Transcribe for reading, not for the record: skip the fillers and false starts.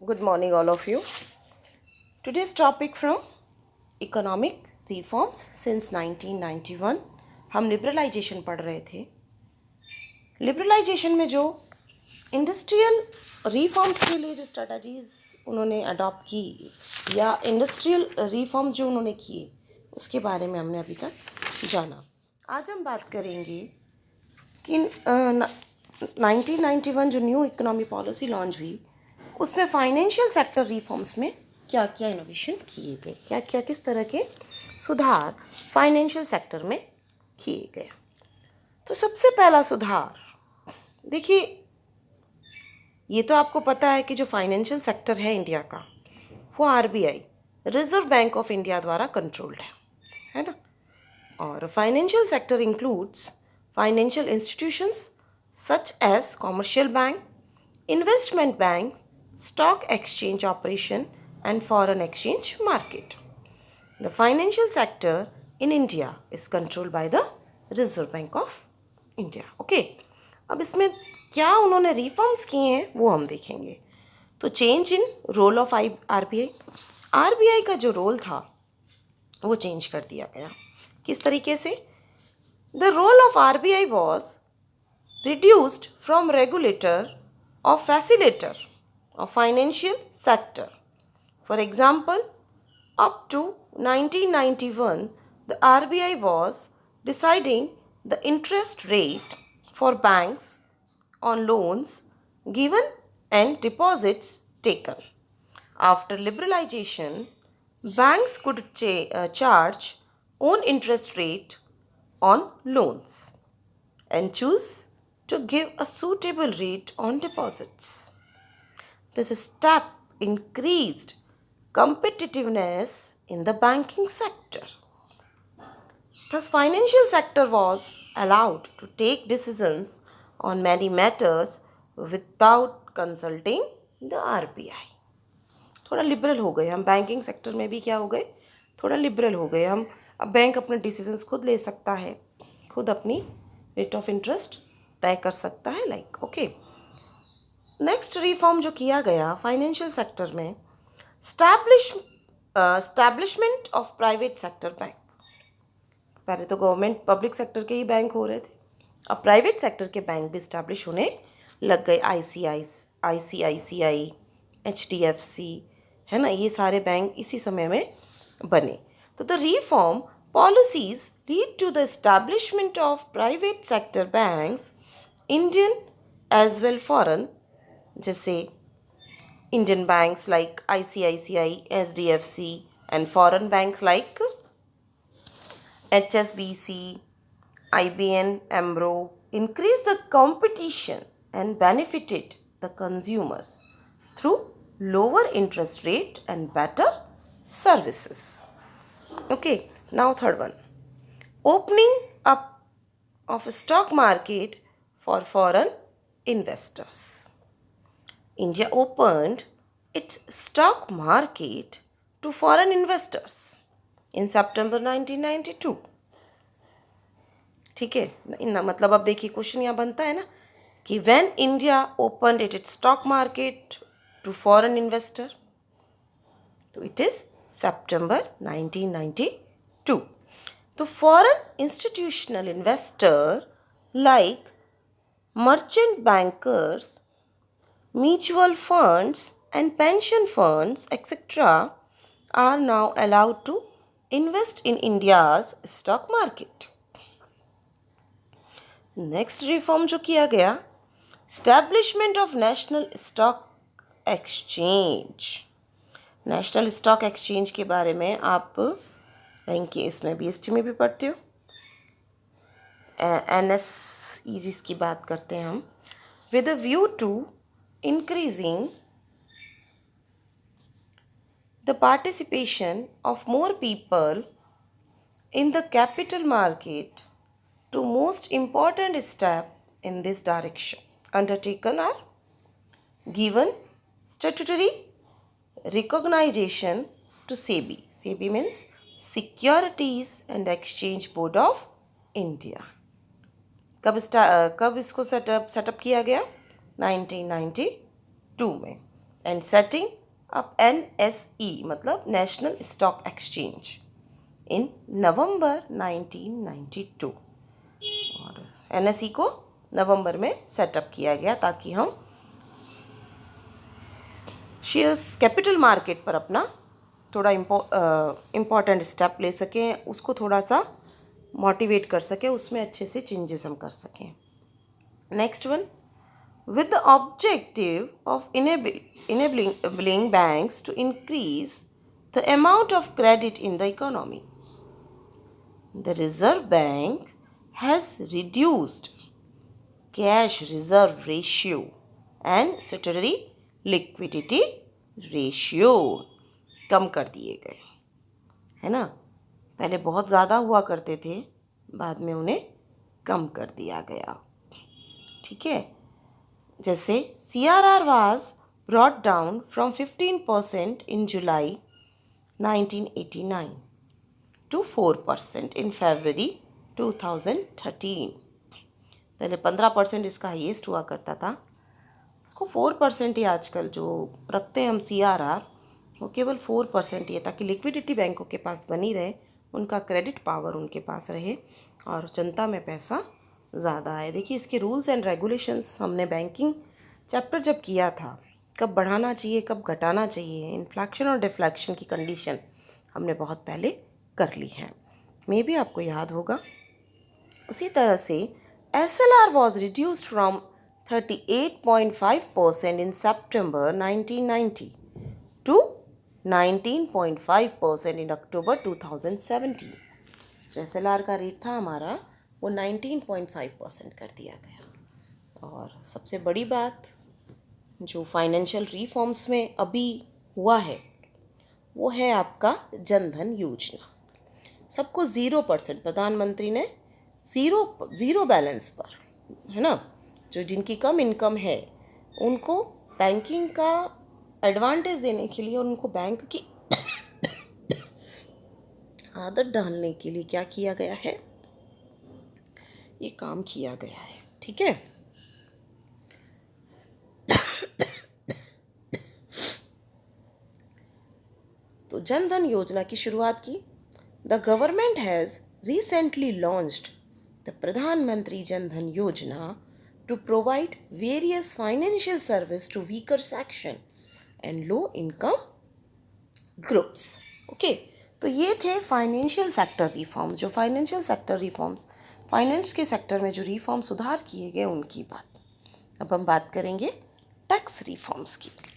Good morning, all of you. Today's topic from economic reforms since 1991. हम liberalisation पढ़ रहे थे. लिबरलाइजेशन में जो इंडस्ट्रियल रिफॉर्म्स के लिए जो स्ट्रेटजीज उन्होंने अडॉप्ट की या इंडस्ट्रियल रिफॉर्म्स जो उन्होंने किए उसके बारे में हमने अभी तक जाना. आज हम बात करेंगे कि 1991 जो न्यू इकोनॉमी पॉलिसी लॉन्च हुई उसमें फाइनेंशियल सेक्टर रिफॉर्म्स में क्या क्या इनोवेशन किए गए, क्या क्या किस तरह के सुधार फाइनेंशियल सेक्टर में किए गए. तो सबसे पहला सुधार देखिए, ये तो आपको पता है कि जो फाइनेंशियल सेक्टर है इंडिया का वो RBI reserve bank of India द्वारा कंट्रोल्ड है ना. और financial sector includes financial institutions such as commercial bank, investment banks, stock exchange operation, and foreign exchange market. The financial sector in India is controlled by the Reserve Bank of India. Okay. अब इसमें क्या उन्होंने reforms किए हैं वो हम देखेंगे. तो change in role of RBI. RBI का जो रोल था वो चेंज कर दिया गया. किस तरीके से? The role of RBI was reduced from regulator or facilitator of financial sector. For example, up to 1991, the RBI was deciding the interest rate for banks on loans given and deposits taken. After liberalization, banks could charge own interest rate on loans and choose to give a suitable rate on deposits. This step increased competitiveness in the banking sector. Thus, financial sector was allowed to take decisions on many matters without consulting the RBI. थोड़ा liberal हो गए हम. Banking sector में भी क्या हो गए, थोड़ा लिबरल हो गए हम. अब बैंक अपने डिसीजंस खुद ले सकता है, खुद अपनी रेट ऑफ इंटरेस्ट तय कर सकता है. ओके. नेक्स्ट रिफॉर्म जो किया गया फाइनेंशियल सेक्टर में, establishment of private sector bank. पहले तो गवर्नमेंट पब्लिक सेक्टर के ही बैंक हो रहे थे, अब प्राइवेट सेक्टर के बैंक भी स्टैब्लिश होने लग गए. आईसीआईसीआई, एचडीएफसी है ना, ये सारे बैंक इसी समय में बने. तो the reform policies lead to the establishment of private sector banks, Indian as well foreign, जैसे Indian banks like ICICI, SDFC, and foreign banks like HSBC, IBN, Amro, increased the competition and benefited the consumers through lower interest rate and better services. Okay, now third one, opening up of a stock market for foreign investors. India opened its stock market to foreign investors in September 1992. ठीक है ना. मतलब अब देखिए question यहाँ बनता है ना कि when India opened its stock market to foreign investor, तो it is September 1992. तो foreign institutional investor like merchant bankers, mutual funds and pension funds etc. are now allowed to invest in India's stock market. Next reform जो किया गया, establishment of national stock exchange. National stock exchange के बारे में आप bank के इसमें BST में भी पढ़ते हो. NSE जिसकी बात करते हैं हम, with a view to increasing the participation of more people in the capital market. Two most important steps in this direction undertaken are given statutory recognition to SEBI. SEBI means Securities and Exchange Board of India. कब इसको setup किया गया? 1992 में. And setting up NSE मतलब national stock exchange इन नवंबर 1992। और NSE को नवंबर में setup किया गया ताकि हम शेयर्स कैपिटल मार्केट पर अपना थोड़ा इम्पॉर्टेंट स्टेप ले सकें, उसको थोड़ा सा मोटिवेट कर सकें, उसमें अच्छे से चेंजेस हम कर सकें। Next one, with the objective of enabling banks to increase the amount of credit in the economy, the Reserve Bank has reduced cash reserve ratio and statutory liquidity ratio कम कर दिए गए, है ना। पहले बहुत ज़्यादा हुआ करते थे, बाद में उन्हें कम कर दिया गया, ठीक है। जैसे CRR was brought down from 15% in July 1989 to 4% in February 2013। पहले 15% इसका हाईएस्ट हुआ करता था, उसको 4% ही आजकल जो रखते हैं हम CRR, वो केवल 4% ही है, ताकि लिक्विडिटी बैंकों के पास बनी रहे, उनका क्रेडिट पावर उनके पास रहे और जनता में पैसा ज़्यादा आए। देखिए इसके रूल्स एंड रेगुलेशंस हमने बैंकिंग चैप्टर जब किया था, कब बढ़ाना चाहिए कब घटाना चाहिए, इन्फ्लेक्शन और डिफ्लेक्शन की कंडीशन हमने बहुत पहले कर ली है, मे बी आपको याद होगा। उसी तरह से SLR was reduced from 38.5% in September 1990 to 19.5% in October 2017। जो SLR का रेट था हमारा वो 19.5% कर दिया गया। और सबसे बड़ी बात जो फाइनेंशियल रिफॉर्म्स में अभी हुआ है वो है आपका जनधन योजना। सबको 0%, प्रधानमंत्री ने ज़ीरो बैलेंस पर, है ना, जो जिनकी कम इनकम है उनको बैंकिंग का एडवांटेज देने के लिए, उनको बैंक की आदत डालने के लिए क्या किया गया है, ये काम किया गया है, ठीक है। तो जनधन योजना की शुरुआत की। The government has recently launched the Pradhan Mantri Jan Dhan Yojana to provide various financial service to weaker section and low income groups. Okay, तो ये थे फाइनेंशियल सेक्टर रिफॉर्म्स। जो फाइनेंशियल सेक्टर रिफॉर्म्स, फाइनेंस के सेक्टर में जो रिफॉर्म सुधार किए गए उनकी बात। अब हम बात करेंगे टैक्स रिफॉर्म्स की।